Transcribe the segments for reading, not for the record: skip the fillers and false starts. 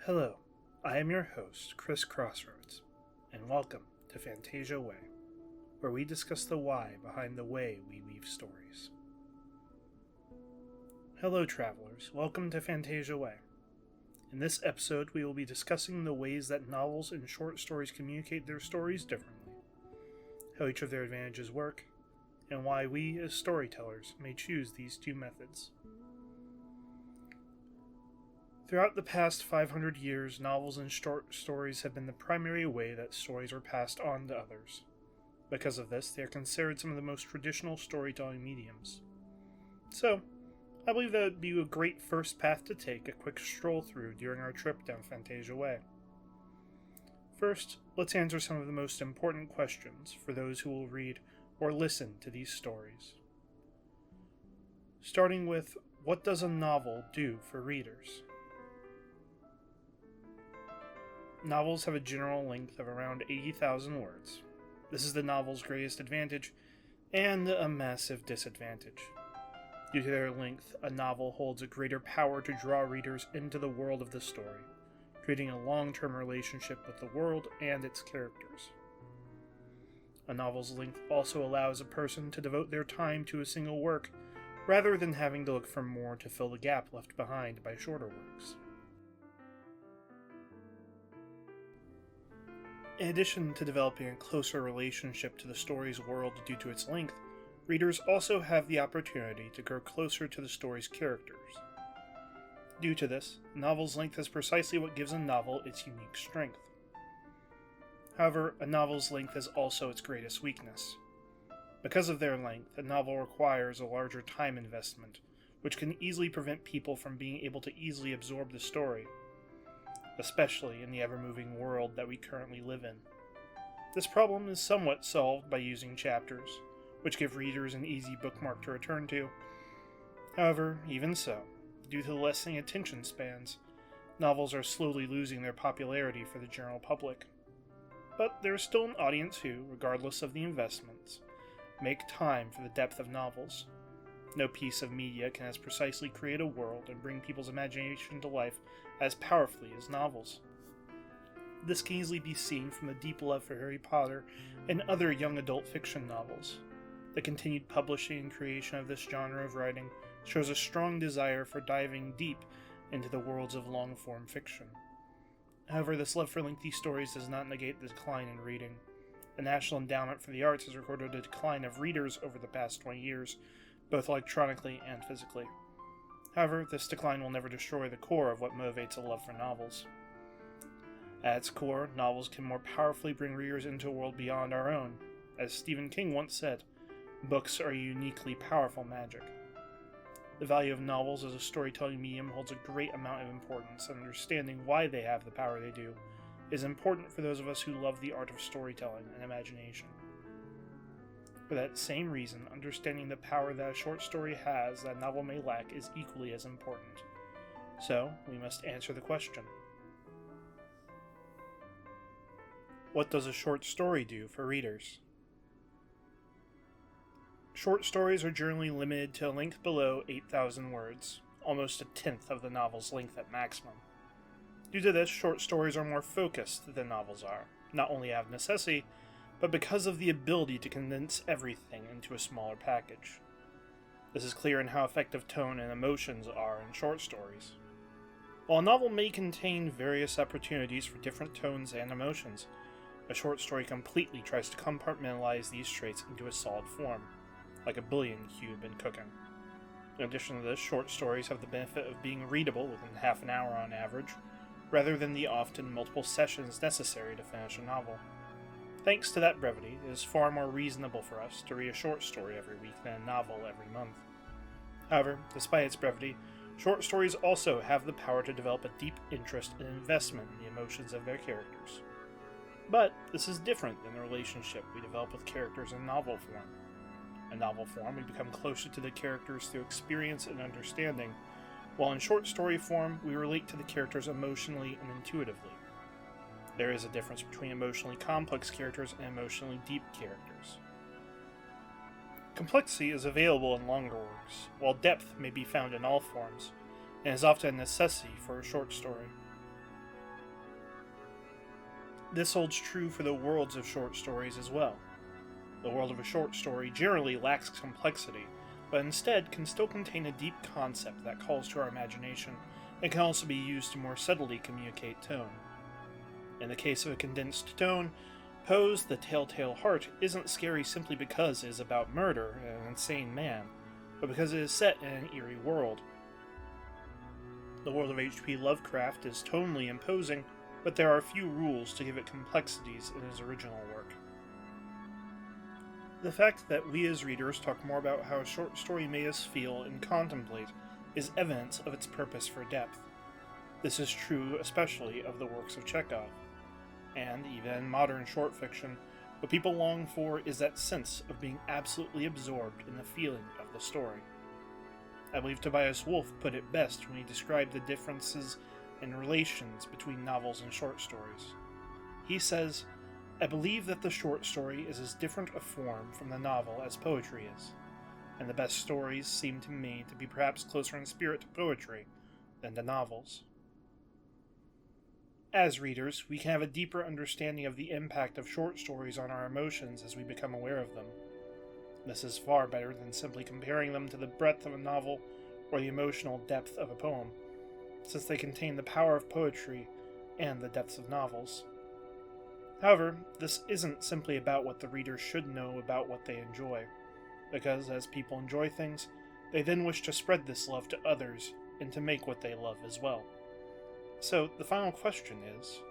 Hello, I am your host, Chris Crossroads, and welcome to Fantasia Way, where we discuss the why behind the way we weave stories. Hello, travelers. Welcome to Fantasia Way. In this episode, we will be discussing the ways that novels and short stories communicate their stories differently, how each of their advantages work, and why we, as storytellers, may choose these two methods. Throughout the past 500 years, novels and short stories have been the primary way that stories are passed on to others. Because of this, they are considered some of the most traditional storytelling mediums. So, I believe that would be a great first path to take a quick stroll through during our trip down Fantasia Way. First, let's answer some of the most important questions for those who will read or listen to these stories. Starting with, what does a novel do for readers? Novels have a general length of around 80,000 words. This is the novel's greatest advantage and a massive disadvantage. Due to their length, a novel holds a greater power to draw readers into the world of the story, creating a long-term relationship with the world and its characters. A novel's length also allows a person to devote their time to a single work, rather than having to look for more to fill the gap left behind by shorter works. In addition to developing a closer relationship to the story's world due to its length, readers also have the opportunity to grow closer to the story's characters. Due to this, a novel's length is precisely what gives a novel its unique strength. However, a novel's length is also its greatest weakness. Because of their length, a novel requires a larger time investment, which can easily prevent people from being able to easily absorb the story, especially in the ever-moving world that we currently live in. This problem is somewhat solved by using chapters, which give readers an easy bookmark to return to. However, even so, due to the lessening attention spans, novels are slowly losing their popularity for the general public. But there is still an audience who, regardless of the investments, make time for the depth of novels. No piece of media can as precisely create a world and bring people's imagination to life as powerfully as novels. This can easily be seen from the deep love for Harry Potter and other young adult fiction novels. The continued publishing and creation of this genre of writing shows a strong desire for diving deep into the worlds of long-form fiction. However, this love for lengthy stories does not negate the decline in reading. The National Endowment for the Arts has recorded a decline of readers over the past 20 years, both electronically and physically. However, this decline will never destroy the core of what motivates a love for novels. At its core, novels can more powerfully bring readers into a world beyond our own. As Stephen King once said, books are uniquely powerful magic. The value of novels as a storytelling medium holds a great amount of importance, and understanding why they have the power they do is important for those of us who love the art of storytelling and imagination. For that same reason, understanding the power that a short story has that a novel may lack is equally as important. So, we must answer the question. What does a short story do for readers? Short stories are generally limited to a length below 8,000 words, almost a tenth of the novel's length at maximum. Due to this, short stories are more focused than novels are, not only out of necessity, but because of the ability to condense everything into a smaller package. This is clear in how effective tone and emotions are in short stories. While a novel may contain various opportunities for different tones and emotions, a short story completely tries to compartmentalize these traits into a solid form, like a billion cube in cooking. In addition to this, short stories have the benefit of being readable within half an hour on average, rather than the often multiple sessions necessary to finish a novel. Thanks to that brevity, it is far more reasonable for us to read a short story every week than a novel every month. However, despite its brevity, short stories also have the power to develop a deep interest and investment in the emotions of their characters. But this is different than the relationship we develop with characters in novel form. In novel form, we become closer to the characters through experience and understanding, while in short story form, we relate to the characters emotionally and intuitively. There is a difference between emotionally complex characters and emotionally deep characters. Complexity is available in longer works, while depth may be found in all forms, and is often a necessity for a short story. This holds true for the worlds of short stories as well. The world of a short story generally lacks complexity, but instead can still contain a deep concept that calls to our imagination and can also be used to more subtly communicate tone. In the case of a condensed tone, Poe's The Telltale Heart isn't scary simply because it is about murder and an insane man, but because it is set in an eerie world. The world of H.P. Lovecraft is tonally imposing, but there are few rules to give it complexities in his original work. The fact that we as readers talk more about how a short story made us feel and contemplate is evidence of its purpose for depth. This is true especially of the works of Chekhov, and even in modern short fiction, what people long for is that sense of being absolutely absorbed in the feeling of the story. I believe Tobias Wolff put it best when he described the differences and relations between novels and short stories. He says, "I believe that the short story is as different a form from the novel as poetry is, and the best stories seem to me to be perhaps closer in spirit to poetry than to novels." As readers, we can have a deeper understanding of the impact of short stories on our emotions as we become aware of them. This is far better than simply comparing them to the breadth of a novel or the emotional depth of a poem, since they contain the power of poetry and the depths of novels. However, this isn't simply about what the reader should know about what they enjoy, because as people enjoy things, they then wish to spread this love to others and to make what they love as well. So, the final question is,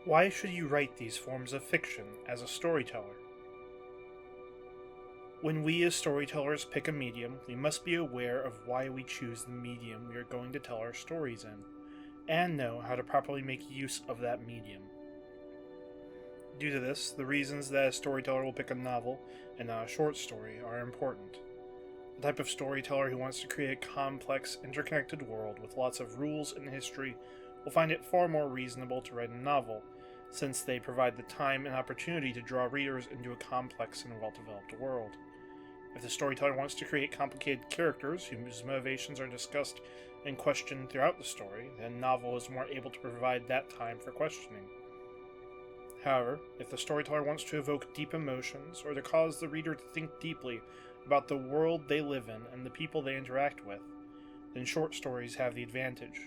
why should you write these forms of fiction as a storyteller? When we as storytellers pick a medium, we must be aware of why we choose the medium we are going to tell our stories in, and know how to properly make use of that medium. Due to this, the reasons that a storyteller will pick a novel and not a short story are important. The type of storyteller who wants to create a complex, interconnected world with lots of rules and history will find it far more reasonable to write a novel, since they provide the time and opportunity to draw readers into a complex and well-developed world. If the storyteller wants to create complicated characters whose motivations are discussed and questioned throughout the story, then a novel is more able to provide that time for questioning. However, if the storyteller wants to evoke deep emotions or to cause the reader to think deeply about the world they live in and the people they interact with, then short stories have the advantage.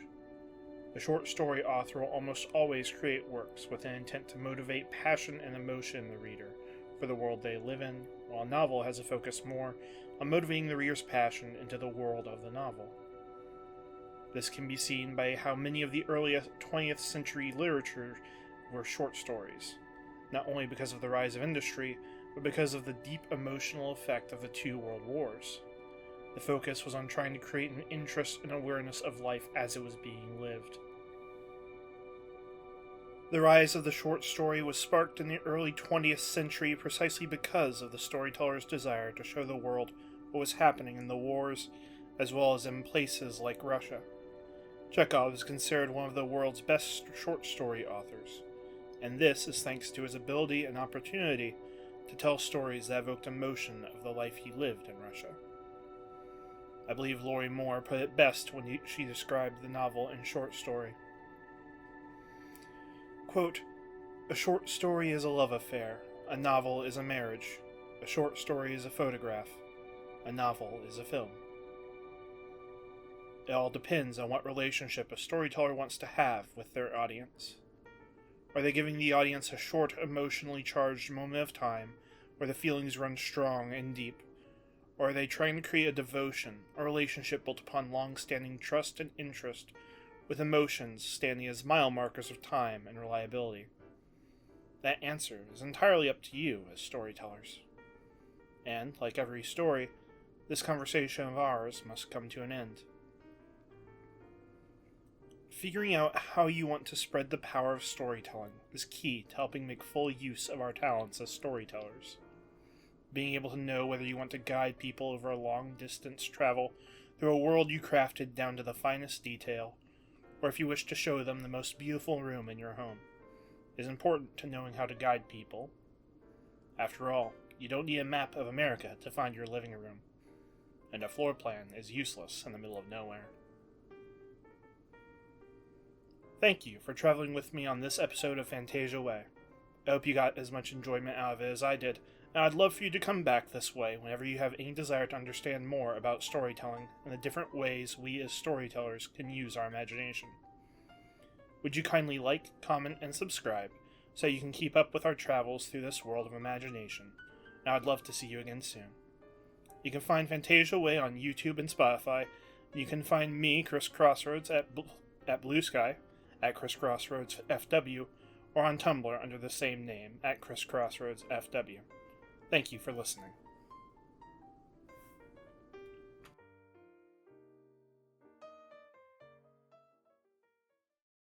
The short story author will almost always create works with an intent to motivate passion and emotion in the reader for the world they live in, while a novel has a focus more on motivating the reader's passion into the world of the novel. This can be seen by how many of the earliest 20th century literature were short stories, not only because of the rise of industry, but because of the deep emotional effect of the two world wars. The focus was on trying to create an interest and awareness of life as it was being lived. The rise of the short story was sparked in the early 20th century precisely because of the storyteller's desire to show the world what was happening in the wars, as well as in places like Russia. Chekhov is considered one of the world's best short story authors, and this is thanks to his ability and opportunity to tell stories that evoked emotion of the life he lived in Russia. I believe Lori Moore put it best when she described the novel in short story. Quote, "A short story is a love affair, a novel is a marriage, a short story is a photograph, a novel is a film." It all depends on what relationship a storyteller wants to have with their audience. Are they giving the audience a short, emotionally charged moment of time where the feelings run strong and deep? Or are they trying to create a devotion, a relationship built upon long-standing trust and interest, with emotions standing as mile markers of time and reliability? That answer is entirely up to you as storytellers. And, like every story, this conversation of ours must come to an end. Figuring out how you want to spread the power of storytelling is key to helping make full use of our talents as storytellers. Being able to know whether you want to guide people over a long-distance travel through a world you crafted down to the finest detail, or if you wish to show them the most beautiful room in your home, is important to knowing how to guide people. After all, you don't need a map of America to find your living room, and a floor plan is useless in the middle of nowhere. Thank you for traveling with me on this episode of Fantasia Way. I hope you got as much enjoyment out of it as I did, and I'd love for you to come back this way whenever you have any desire to understand more about storytelling and the different ways we as storytellers can use our imagination. Would you kindly like, comment, and subscribe so you can keep up with our travels through this world of imagination, and I'd love to see you again soon. You can find Fantasia Way on YouTube and Spotify, and you can find me, Chris Crossroads, at Blue Sky, at Chris Crossroads FW, or on Tumblr under the same name, at Chris Crossroads FW. Thank you for listening.